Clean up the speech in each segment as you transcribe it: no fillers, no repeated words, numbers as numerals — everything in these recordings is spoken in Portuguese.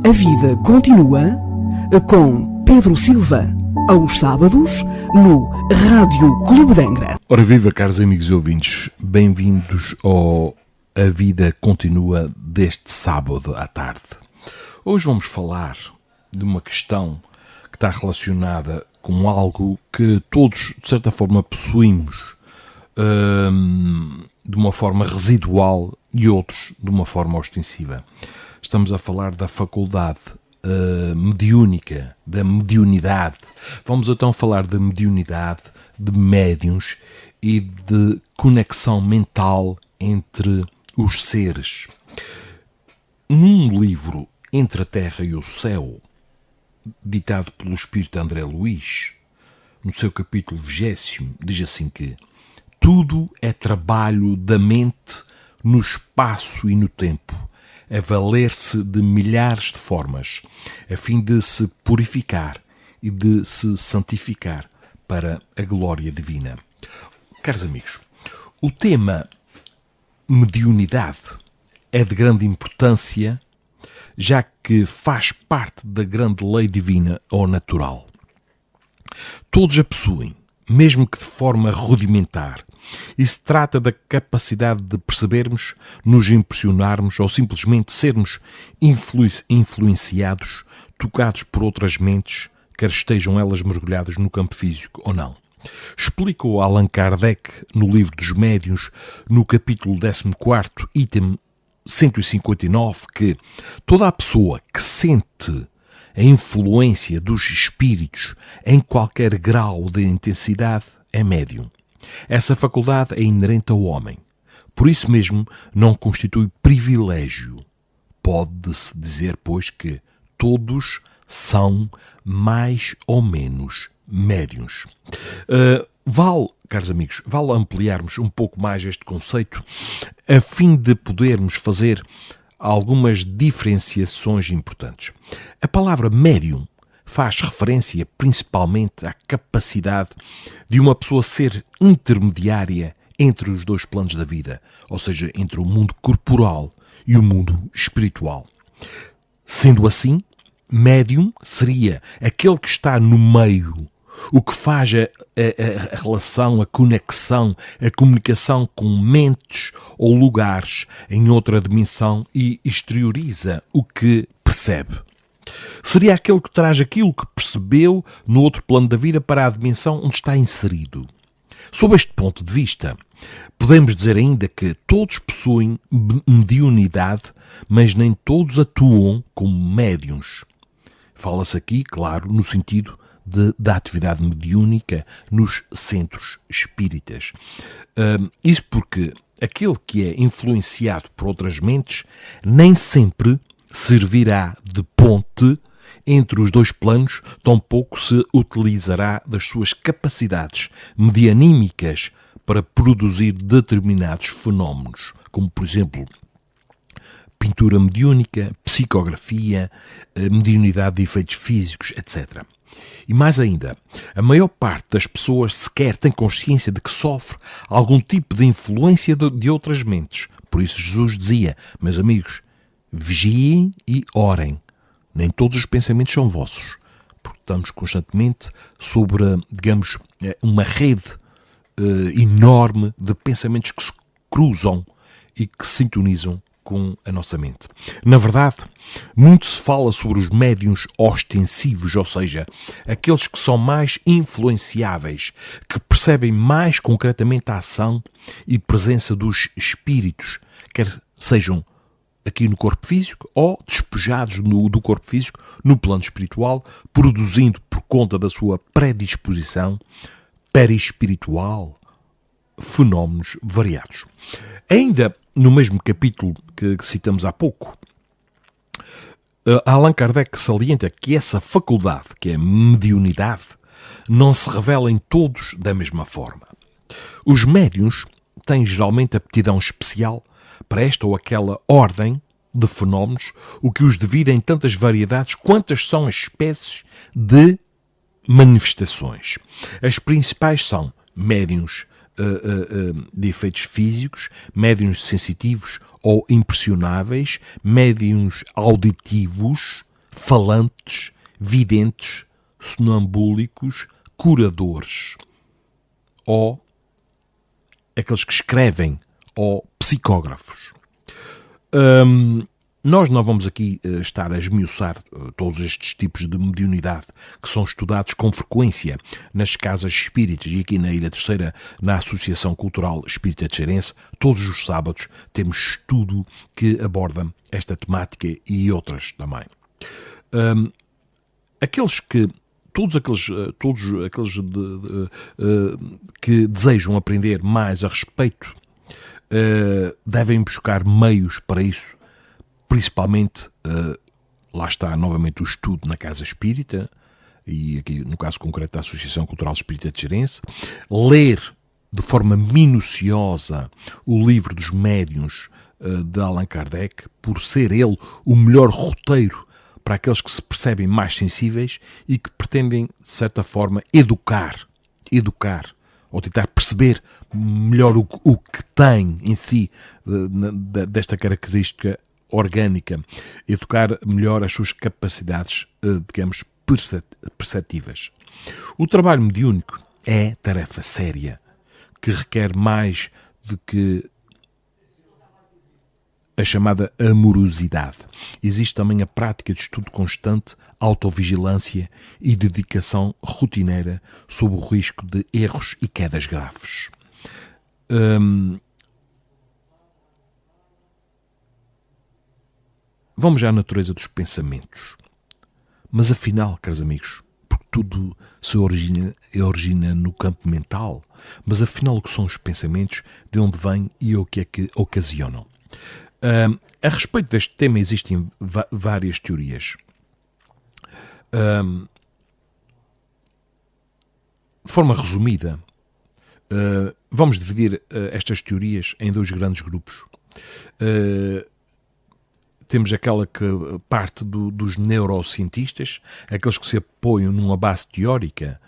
A vida continua com Pedro Silva, aos sábados, no Rádio Clube de Angra. Ora viva, caros amigos e ouvintes, bem-vindos ao A Vida Continua deste sábado à tarde. Hoje vamos falar de uma questão que está relacionada com algo que todos, de certa forma, possuímos de uma forma residual e outros de uma forma ostensiva. Estamos a falar da faculdade mediúnica, da mediunidade. Vamos então falar da mediunidade, de médiuns e de conexão mental entre os seres. Num livro Entre a Terra e o Céu, ditado pelo espírito André Luiz, no seu capítulo 20, diz assim que tudo é trabalho da mente no espaço e no tempo, a valer-se de milhares de formas, a fim de se purificar e de se santificar para a glória divina. Caros amigos, o tema mediunidade é de grande importância, já que faz parte da grande lei divina ou natural. Todos a possuem, mesmo que de forma rudimentar, e se trata da capacidade de percebermos, nos impressionarmos ou simplesmente sermos influenciados, tocados por outras mentes, quer estejam elas mergulhadas no campo físico ou não. Explicou Allan Kardec no livro dos Médiuns, no capítulo 14, item 159, que toda a pessoa que sente a influência dos espíritos em qualquer grau de intensidade é médium. Essa faculdade é inerente ao homem. Por isso mesmo não constitui privilégio. Pode-se dizer, pois, que todos são mais ou menos médiuns. Caros amigos, vale ampliarmos um pouco mais este conceito a fim de podermos fazer algumas diferenciações importantes. A palavra médium faz referência principalmente à capacidade de uma pessoa ser intermediária entre os dois planos da vida, ou seja, entre o mundo corporal e o mundo espiritual. Sendo assim, médium seria aquele que está no meio, o que faz a relação, a conexão, a comunicação com mentes ou lugares em outra dimensão e exterioriza o que percebe. Seria aquele que traz aquilo que percebeu no outro plano da vida para a dimensão onde está inserido. Sob este ponto de vista, podemos dizer ainda que todos possuem mediunidade, mas nem todos atuam como médiuns. Fala-se aqui, claro, no sentido da atividade mediúnica nos centros espíritas. Isso porque aquele que é influenciado por outras mentes nem sempre servirá de ponte entre os dois planos, tampouco se utilizará das suas capacidades medianímicas para produzir determinados fenómenos, como, por exemplo, pintura mediúnica, psicografia, mediunidade de efeitos físicos, etc. E mais ainda, a maior parte das pessoas sequer tem consciência de que sofre algum tipo de influência de outras mentes. Por isso Jesus dizia, meus amigos, vigiem e orem. Nem todos os pensamentos são vossos, porque estamos constantemente sobre, digamos, uma rede enorme de pensamentos que se cruzam e que se sintonizam com a nossa mente. Na verdade, muito se fala sobre os médiuns ostensivos, ou seja, aqueles que são mais influenciáveis, que percebem mais concretamente a ação e presença dos espíritos, quer sejam aqui no corpo físico ou despojados do corpo físico no plano espiritual, produzindo por conta da sua predisposição perispiritual fenómenos variados. Ainda no mesmo capítulo que citamos há pouco, Allan Kardec salienta que essa faculdade, que é a mediunidade, não se revela em todos da mesma forma. Os médiuns têm geralmente aptidão especial para esta ou aquela ordem de fenómenos, o que os divide em tantas variedades quantas são as espécies de manifestações. As principais são médiuns de efeitos físicos, médiuns sensitivos ou impressionáveis, médiuns auditivos, falantes, videntes, sonambúlicos, curadores, ou aqueles que escrevem, ou psicógrafos. Nós não vamos aqui estar a esmiuçar todos estes tipos de mediunidade que são estudados com frequência nas casas espíritas e aqui na Ilha Terceira, na Associação Cultural Espírita Teixeirense, todos os sábados temos estudo que aborda esta temática e outras também. Todos aqueles que desejam aprender mais a respeito devem buscar meios para isso, principalmente, lá está novamente o estudo na Casa Espírita, e aqui no caso concreto da Associação Cultural Espírita Teixeirense, ler de forma minuciosa o livro dos médiuns de Allan Kardec, por ser ele o melhor roteiro para aqueles que se percebem mais sensíveis e que pretendem, de certa forma, educar, ou tentar perceber melhor o que tem em si desta característica orgânica, educar melhor as suas capacidades, digamos, perceptivas. O trabalho mediúnico é tarefa séria, que requer mais do que a chamada amorosidade. Existe também a prática de estudo constante, autovigilância e dedicação rotineira sob o risco de erros e quedas graves. Vamos à natureza dos pensamentos. Mas afinal, caros amigos, porque tudo se origina no campo mental, mas afinal o que são os pensamentos, de onde vêm e o que é que ocasionam? A respeito deste tema existem várias teorias. De forma resumida, vamos dividir estas teorias em dois grandes grupos. Temos aquela que parte dos neurocientistas, aqueles que se apoiam numa base teórica,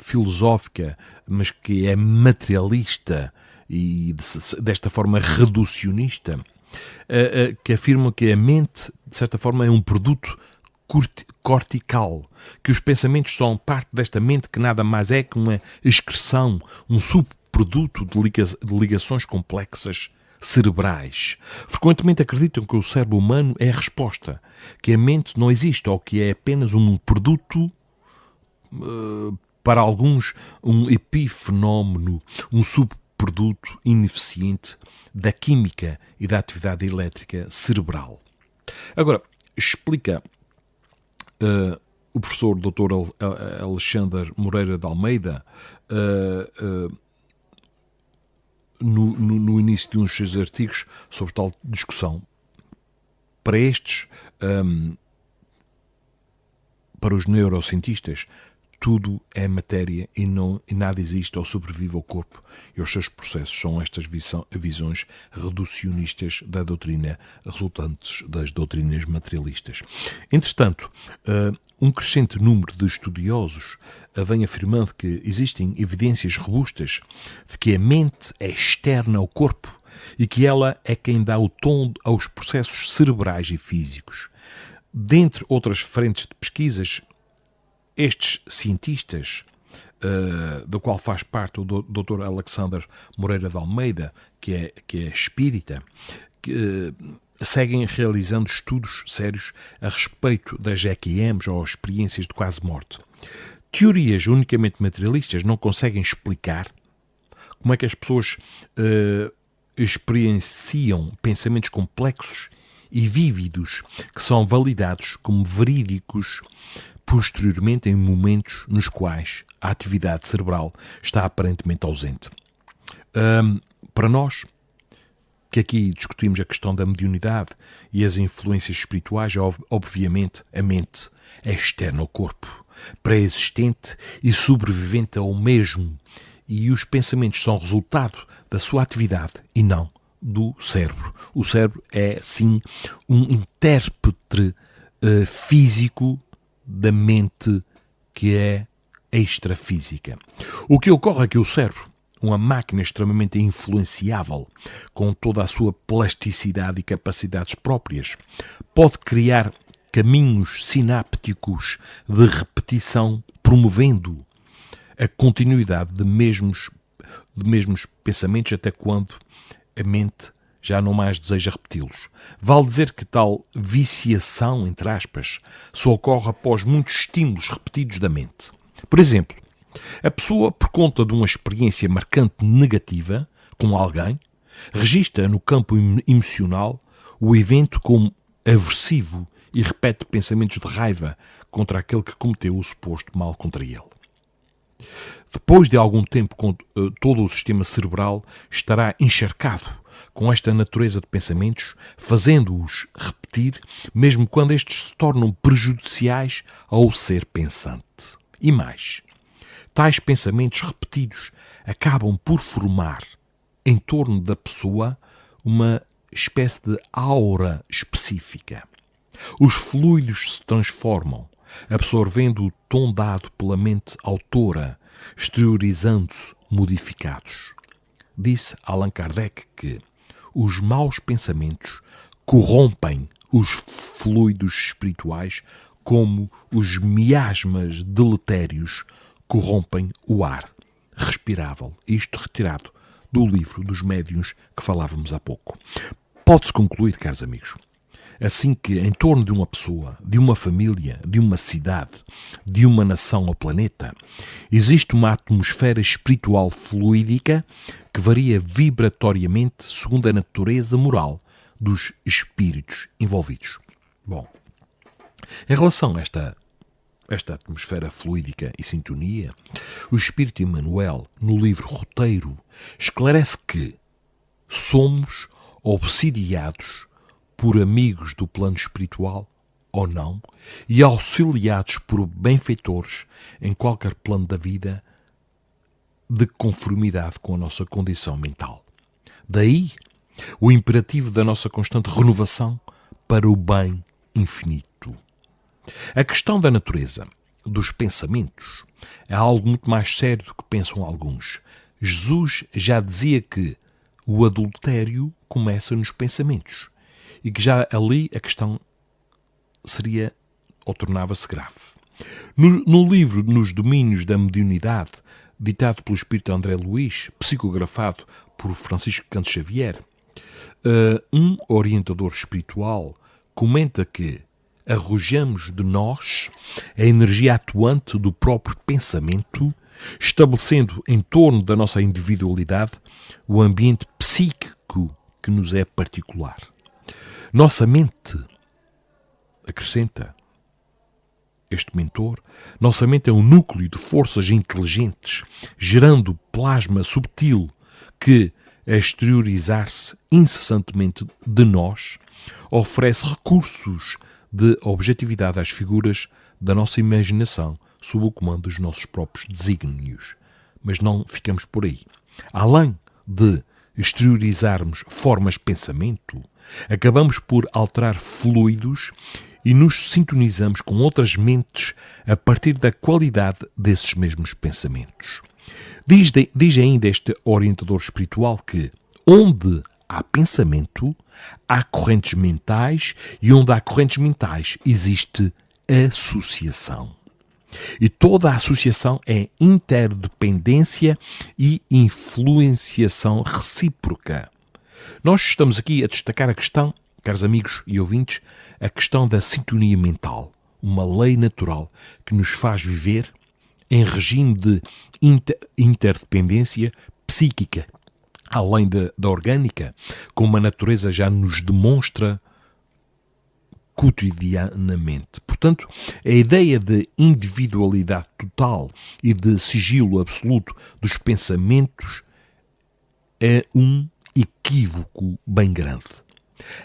filosófica, mas que é materialista e desta forma reducionista, que afirmam que a mente, de certa forma, é um produto cortical, que os pensamentos são parte desta mente que nada mais é que uma excreção, um subproduto de ligações complexas cerebrais. Frequentemente acreditam que o cérebro humano é a resposta, que a mente não existe ou que é apenas um produto, para alguns, um epifenómeno, um subproduto ineficiente da química e da atividade elétrica cerebral. Agora, explica o professor Dr. Alexandre Moreira de Almeida no início de uns seus artigos sobre tal discussão. Para estes, para os neurocientistas, tudo é matéria e nada existe ou sobrevive ao corpo e aos seus processos. São estas visões reducionistas da doutrina, resultantes das doutrinas materialistas. Entretanto, um crescente número de estudiosos vem afirmando que existem evidências robustas de que a mente é externa ao corpo e que ela é quem dá o tom aos processos cerebrais e físicos. Dentre outras frentes de pesquisas, estes cientistas, do qual faz parte o Dr. Alexandre Moreira de Almeida, que é espírita, que seguem realizando estudos sérios a respeito das EQMs ou experiências de quase morte. Teorias unicamente materialistas não conseguem explicar como é que as pessoas experienciam pensamentos complexos e vívidos que são validados como verídicos posteriormente em momentos nos quais a atividade cerebral está aparentemente ausente. Para nós, que aqui discutimos a questão da mediunidade e as influências espirituais, obviamente a mente é externa ao corpo, pré-existente e sobrevivente ao mesmo, e os pensamentos são resultado da sua atividade e não do cérebro. O cérebro é, sim, um intérprete físico da mente que é extrafísica. O que ocorre é que o cérebro, uma máquina extremamente influenciável, com toda a sua plasticidade e capacidades próprias, pode criar caminhos sinápticos de repetição, promovendo a continuidade de mesmos pensamentos até quando a mente já não mais deseja repeti-los. Vale dizer que tal viciação, entre aspas, só ocorre após muitos estímulos repetidos da mente. Por exemplo, a pessoa, por conta de uma experiência marcante negativa com alguém, registra no campo emocional o evento como aversivo e repete pensamentos de raiva contra aquele que cometeu o suposto mal contra ele. Depois de algum tempo, todo o sistema cerebral estará encharcado com esta natureza de pensamentos, fazendo-os repetir, mesmo quando estes se tornam prejudiciais ao ser pensante. E mais, tais pensamentos repetidos acabam por formar, em torno da pessoa, uma espécie de aura específica. Os fluidos se transformam, absorvendo o tom dado pela mente autora, exteriorizando-se modificados. Disse Allan Kardec que os maus pensamentos corrompem os fluidos espirituais como os miasmas deletérios corrompem o ar respirável. Isto retirado do livro dos médiuns que falávamos há pouco. Pode-se concluir, caros amigos, assim que em torno de uma pessoa, de uma família, de uma cidade, de uma nação ou planeta, existe uma atmosfera espiritual fluídica que varia vibratoriamente segundo a natureza moral dos espíritos envolvidos. Bom, em relação a esta atmosfera fluídica e sintonia, o Espírito Emmanuel, no livro Roteiro, esclarece que somos obsidiados por amigos do plano espiritual ou não e auxiliados por benfeitores em qualquer plano da vida de conformidade com a nossa condição mental. Daí o imperativo da nossa constante renovação para o bem infinito. A questão da natureza dos pensamentos é algo muito mais sério do que pensam alguns. Jesus já dizia que o adultério começa nos pensamentos e que já ali a questão seria ou tornava-se grave. No livro Nos Domínios da Mediunidade, ditado pelo espírito André Luís, psicografado por Francisco Canto Xavier, um orientador espiritual comenta que arrojamos de nós a energia atuante do próprio pensamento, estabelecendo em torno da nossa individualidade o ambiente psíquico que nos é particular. Nossa mente, acrescenta este mentor, nossa mente é um núcleo de forças inteligentes, gerando plasma subtil que, a exteriorizar-se incessantemente de nós, oferece recursos de objetividade às figuras da nossa imaginação sob o comando dos nossos próprios desígnios. Mas não ficamos por aí. Além de exteriorizarmos formas de pensamento, acabamos por alterar fluidos e nos sintonizamos com outras mentes a partir da qualidade desses mesmos pensamentos. Diz ainda este orientador espiritual que onde há pensamento, há correntes mentais e onde há correntes mentais existe associação. E toda a associação é interdependência e influenciação recíproca. Nós estamos aqui a destacar a questão, caros amigos e ouvintes, a questão da sintonia mental, uma lei natural que nos faz viver em regime de interdependência psíquica, além da orgânica, como a natureza já nos demonstra cotidianamente. Portanto, a ideia de individualidade total e de sigilo absoluto dos pensamentos é um equívoco bem grande.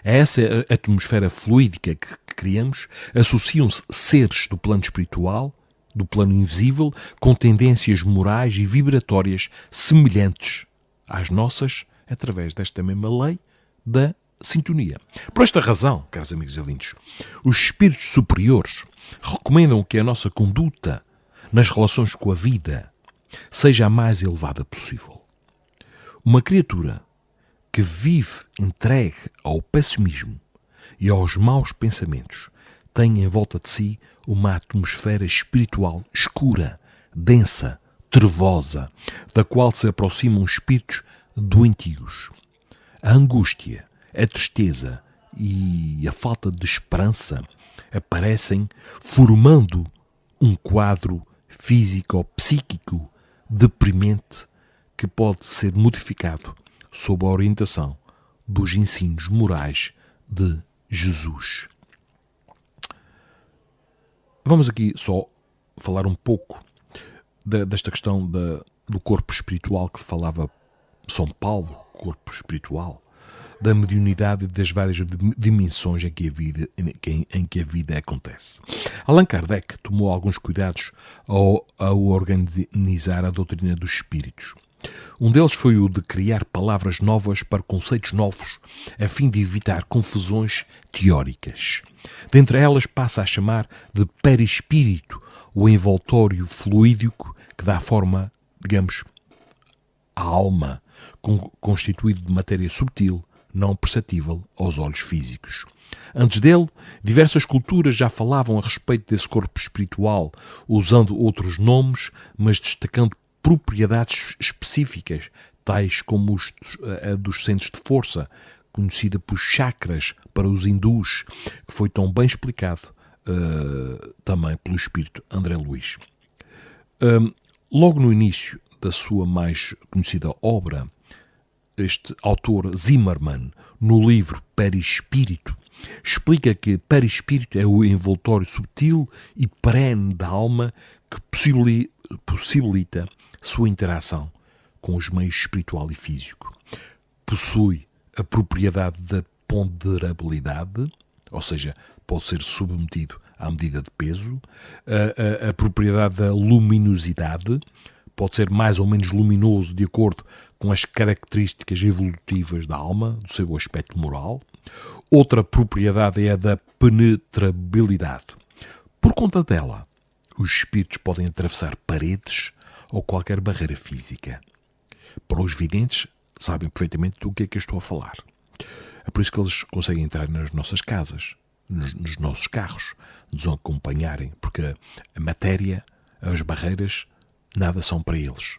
A essa atmosfera fluídica que criamos associam-se seres do plano espiritual, do plano invisível, com tendências morais e vibratórias semelhantes às nossas, através desta mesma lei da sintonia. Por esta razão, caros amigos e ouvintes, os espíritos superiores recomendam que a nossa conduta nas relações com a vida seja a mais elevada possível. Uma criatura que vive entregue ao pessimismo e aos maus pensamentos tem em volta de si uma atmosfera espiritual escura, densa, trevosa, da qual se aproximam espíritos doentios. A angústia, a tristeza e a falta de esperança aparecem formando um quadro físico-psíquico deprimente que pode ser modificado sob a orientação dos ensinos morais de Jesus. Vamos aqui só falar um pouco desta questão do corpo espiritual que falava São Paulo, corpo espiritual, da mediunidade e das várias dimensões em que a vida acontece. Allan Kardec tomou alguns cuidados ao organizar a doutrina dos espíritos. Um deles foi o de criar palavras novas para conceitos novos, a fim de evitar confusões teóricas. Dentre elas passa a chamar de perispírito o envoltório fluídico que dá forma, digamos, à alma, constituído de matéria subtil, não perceptível aos olhos físicos. Antes dele, diversas culturas já falavam a respeito desse corpo espiritual, usando outros nomes, mas destacando propriedades específicas, tais como a dos centros de força, conhecida por chakras para os hindus, que foi tão bem explicado também pelo espírito André Luiz. Logo no início da sua mais conhecida obra, este autor Zimmermann, no livro Perispírito, explica que perispírito é o envoltório subtil e perene da alma que possibilita sua interação com os meios espiritual e físico. Possui a propriedade da ponderabilidade, ou seja, pode ser submetido à medida de peso, a propriedade da luminosidade, pode ser mais ou menos luminoso de acordo com as características evolutivas da alma, do seu aspecto moral. Outra propriedade é a da penetrabilidade. Por conta dela, os espíritos podem atravessar paredes ou qualquer barreira física. Para os videntes, sabem perfeitamente do que é que eu estou a falar. É por isso que eles conseguem entrar nas nossas casas, nos nossos carros, nos acompanharem, porque a matéria, as barreiras, nada são para eles.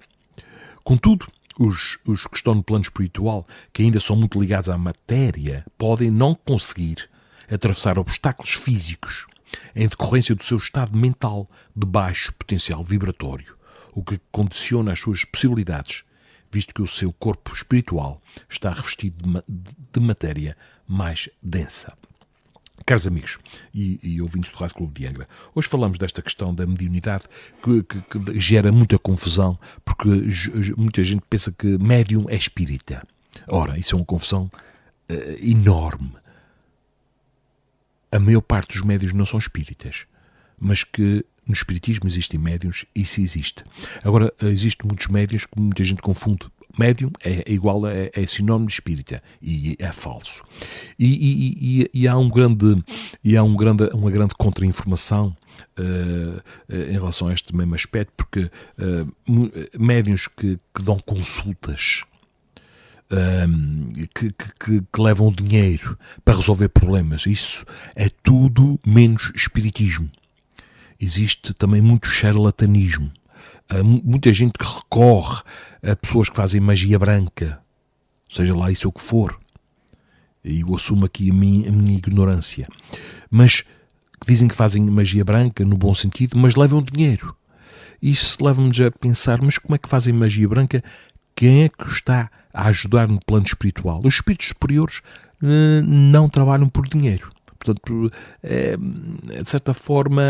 Contudo, os que estão no plano espiritual, que ainda são muito ligados à matéria, podem não conseguir atravessar obstáculos físicos em decorrência do seu estado mental de baixo potencial vibratório, o que condiciona as suas possibilidades, visto que o seu corpo espiritual está revestido de matéria mais densa. Caros amigos e ouvintes do Rádio Clube de Angra, hoje falamos desta questão da mediunidade que gera muita confusão, porque muita gente pensa que médium é espírita. Ora, isso é uma confusão enorme. A maior parte dos médiuns não são espíritas, mas que no espiritismo existem médiuns, isso existe. Agora, existem muitos médiuns que muita gente confunde. Médium é igual é sinónimo de espírita e é falso. E há uma grande contra-informação em relação a este mesmo aspecto, porque médiuns que dão consultas, que levam dinheiro para resolver problemas, isso é tudo menos espiritismo. Existe também muito charlatanismo. Há muita gente que recorre a pessoas que fazem magia branca, seja lá isso o que for. E eu assumo aqui a minha ignorância. Mas dizem que fazem magia branca, no bom sentido, mas levam dinheiro. Isso leva-nos a pensar, mas como é que fazem magia branca? Quem é que está a ajudar no plano espiritual? Os espíritos superiores não trabalham por dinheiro. Portanto, de certa forma,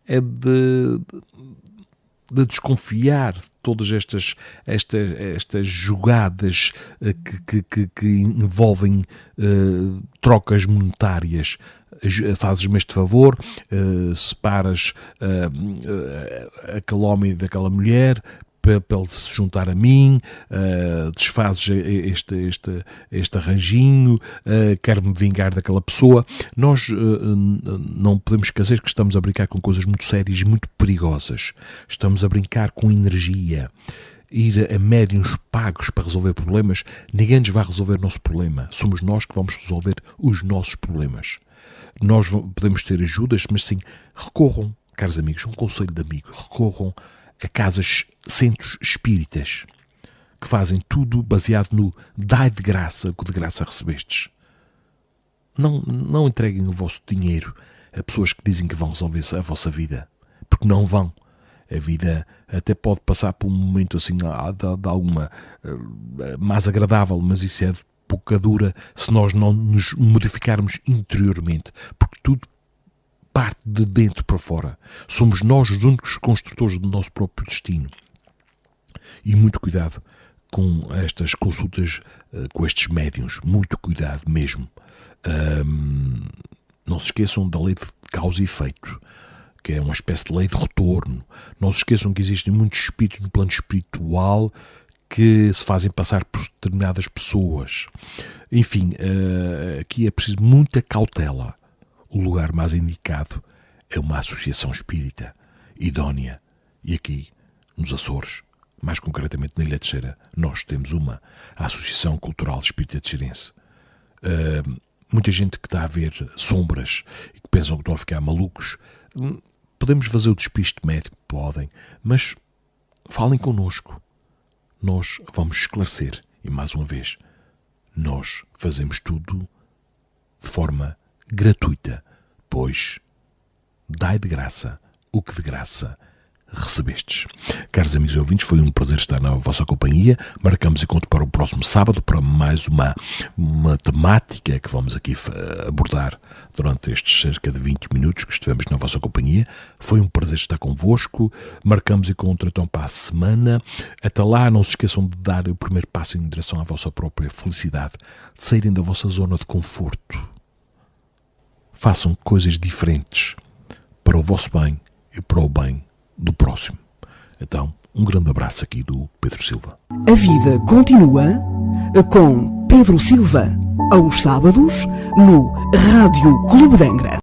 é de desconfiar de todas estas jogadas que envolvem trocas monetárias. Fazes-me este favor, separas aquele homem daquela mulher para ele se juntar a mim, desfazes este arranjinho, quero-me vingar daquela pessoa. Nós não podemos esquecer que estamos a brincar com coisas muito sérias e muito perigosas. Estamos a brincar com energia. Ir a médiuns pagos para resolver problemas, ninguém nos vai resolver o nosso problema. Somos nós que vamos resolver os nossos problemas. nós podemos ter ajudas, mas sim, recorram, caros amigos, um conselho de amigo, recorram a casas, centros espíritas, que fazem tudo baseado no dai de graça o que de graça recebestes. Não entreguem o vosso dinheiro a pessoas que dizem que vão resolver a vossa vida, porque não vão. A vida até pode passar por um momento assim de alguma mais agradável, mas isso é de pouca dura se nós não nos modificarmos interiormente, porque tudo parte de dentro para fora. Somos nós os únicos construtores do nosso próprio destino. E muito cuidado com estas consultas, com estes médiuns, muito cuidado mesmo. Não se esqueçam da lei de causa e efeito, que é uma espécie de lei de retorno. Não se esqueçam que existem muitos espíritos no plano espiritual que se fazem passar por determinadas pessoas. Enfim, aqui é preciso muita cautela. O lugar mais indicado é uma associação espírita, idónea. E aqui, nos Açores, mais concretamente na Ilha Terceira, nós temos a Associação Cultural Espírita Terceirense. Muita gente que está a ver sombras e que pensam que estão a ficar malucos, podemos fazer o despiste médico, podem, mas falem connosco. Nós vamos esclarecer. E mais uma vez, nós fazemos tudo de forma gratuita, pois dai de graça o que de graça recebestes. Caros amigos e ouvintes, foi um prazer estar na vossa companhia. Marcamos encontro para o próximo sábado para mais uma temática que vamos aqui abordar durante estes cerca de 20 minutos que estivemos na vossa companhia. Foi um prazer estar convosco. Marcamos encontro então para a semana. Até lá, não se esqueçam de dar o primeiro passo em direção à vossa própria felicidade, de saírem da vossa zona de conforto. Façam coisas diferentes para o vosso bem e para o bem do próximo. Então, um grande abraço aqui do Pedro Silva. A vida continua com Pedro Silva, aos sábados, no Rádio Clube de Angra.